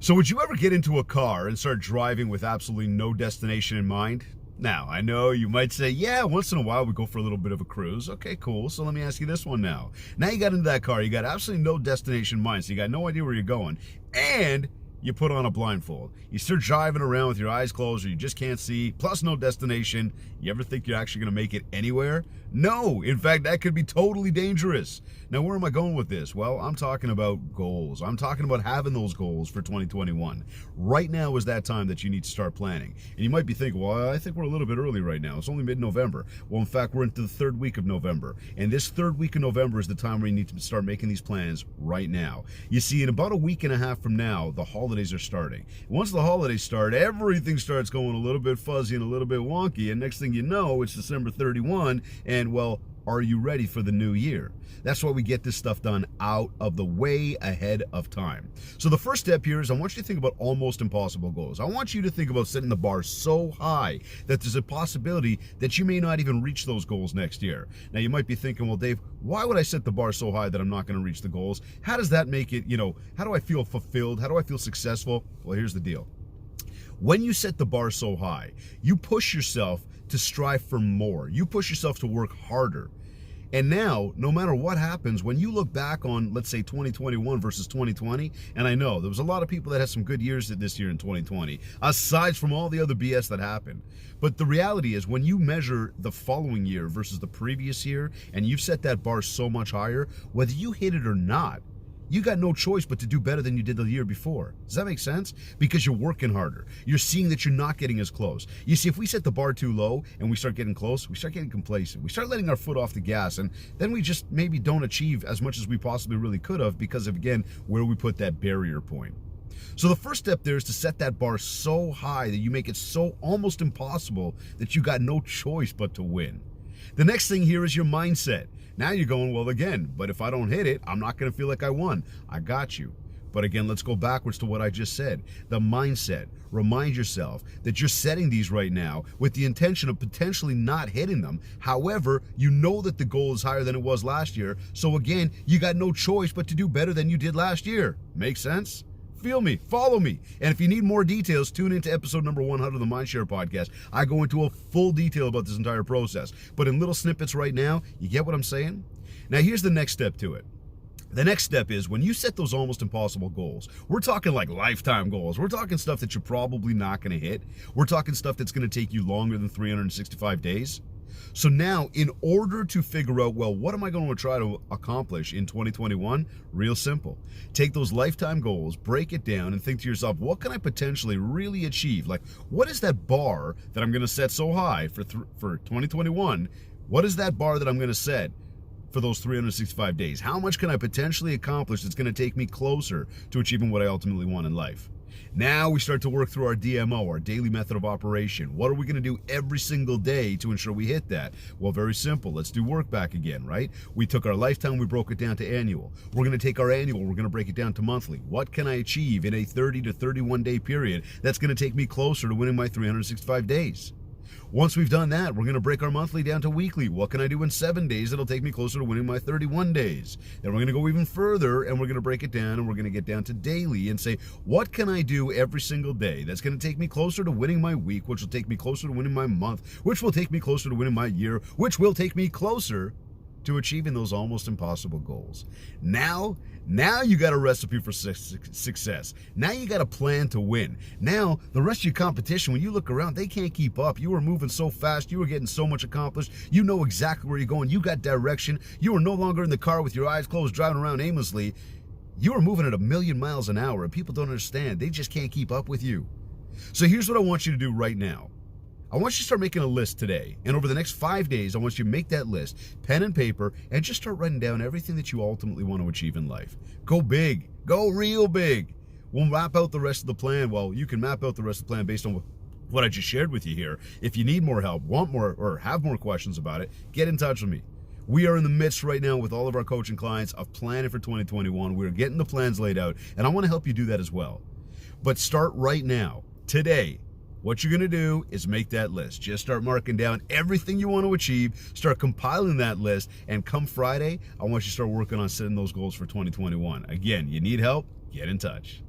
So would you ever get into a car and start driving with absolutely no destination in mind? Now, I know you might say, yeah, once in a while we go for a little bit of a cruise. Okay, cool. So let me ask you this one now. Now you got into that car, you got absolutely no destination in mind, so you got no idea where you're going, and you put on a blindfold. You start driving around with your eyes closed or you just can't see, plus no destination. You ever think you're actually going to make it anywhere? No. In fact, that could be totally dangerous. Now, where am I going with this? Well, I'm talking about goals. I'm talking about having those goals for 2021. Right now is that time that you need to start planning. And you might be thinking, well, I think we're a little bit early right now. It's only mid-November. Well, in fact, we're into the third week of November. And this third week of November is the time where you need to start making these plans right now. You see, in about a week and a half from now, the holidays are starting. Once the holidays start, everything starts going a little bit fuzzy and a little bit wonky. And next thing you know, it's December 31. And, well, are you ready for the new year? That's why we get this stuff done out of the way ahead of time. So the first step here is I want you to think about almost impossible goals. I want you to think about setting the bar so high that there's a possibility that you may not even reach those goals next year. Now you might be thinking, well, Dave, why would I set the bar so high that I'm not going to reach the goals? How does that make it, how do I feel fulfilled? How do I feel successful? Well, here's the deal. When you set the bar so high, you push yourself to strive for more. You push yourself to work harder. And now, no matter what happens, when you look back on, let's say, 2021 versus 2020, and I know there was a lot of people that had some good years this year in 2020, aside from all the other BS that happened. But the reality is, when you measure the following year versus the previous year, and you've set that bar so much higher, whether you hit it or not, you got no choice but to do better than you did the year before. Does that make sense? Because you're working harder. You're seeing that you're not getting as close. You see, if we set the bar too low and we start getting close, we start getting complacent. We start letting our foot off the gas, and then we just maybe don't achieve as much as we possibly really could have because of, again, where we put that barrier point. So the first step there is to set that bar so high that you make it so almost impossible that you got no choice but to win. The next thing here is your mindset. Now you're going, well, again, but if I don't hit it, I'm not going to feel like I won. I got you. But again, let's go backwards to what I just said. The mindset. Remind yourself that you're setting these right now with the intention of potentially not hitting them. However, you know that the goal is higher than it was last year. So again, you got no choice but to do better than you did last year. Make sense? Feel me, follow me. And if you need more details, tune into episode number 100 of the Mindshare podcast. I go into a full detail about this entire process. But in little snippets right now, you get what I'm saying? Now here's the next step to it. The next step is when you set those almost impossible goals, we're talking like lifetime goals. We're talking stuff that you're probably not going to hit. We're talking stuff that's going to take you longer than 365 days. So now, in order to figure out, well, what am I going to try to accomplish in 2021? Real simple. Take those lifetime goals, break it down, and think to yourself, what can I potentially really achieve? Like, what is that bar that I'm going to set so high for 2021? What is that bar that I'm going to set for those 365 days? How much can I potentially accomplish that's going to take me closer to achieving what I ultimately want in life? Now we start to work through our DMO, our daily method of operation. What are we going to do every single day to ensure we hit that? Well, very simple. Let's do work back again, right? We took our lifetime, we broke it down to annual. We're going to take our annual, we're going to break it down to monthly. What can I achieve in a 30 to 31 day period that's going to take me closer to winning my 365 days? Once we've done that, we're going to break our monthly down to weekly. What can I do in 7 days that'll take me closer to winning my 31 days? Then we're going to go even further, and we're going to break it down, and we're going to get down to daily and say, what can I do every single day that's going to take me closer to winning my week, which will take me closer to winning my month, which will take me closer to winning my year, which will take me closer to achieving those almost impossible goals. Now you got a recipe for success. Now you got a plan to win. Now, the rest of your competition, when you look around, they can't keep up. You are moving so fast. You are getting so much accomplished. You know exactly where you're going. You got direction. You are no longer in the car with your eyes closed, driving around aimlessly. You are moving at 1,000,000 miles an hour, and people don't understand. They just can't keep up with you. So here's what I want you to do right now. I want you to start making a list today. And over the next 5 days, I want you to make that list, pen and paper, and just start writing down everything that you ultimately want to achieve in life. Go big. Go real big. We'll map out the rest of the plan. Well, you can map out the rest of the plan based on what I just shared with you here. If you need more help, want more, or have more questions about it, get in touch with me. We are in the midst right now with all of our coaching clients of planning for 2021. We're getting the plans laid out, and I want to help you do that as well. But start right now, today. What you're going to do is make that list. Just start marking down everything you want to achieve, start compiling that list, and come Friday, I want you to start working on setting those goals for 2021. Again, you need help? Get in touch.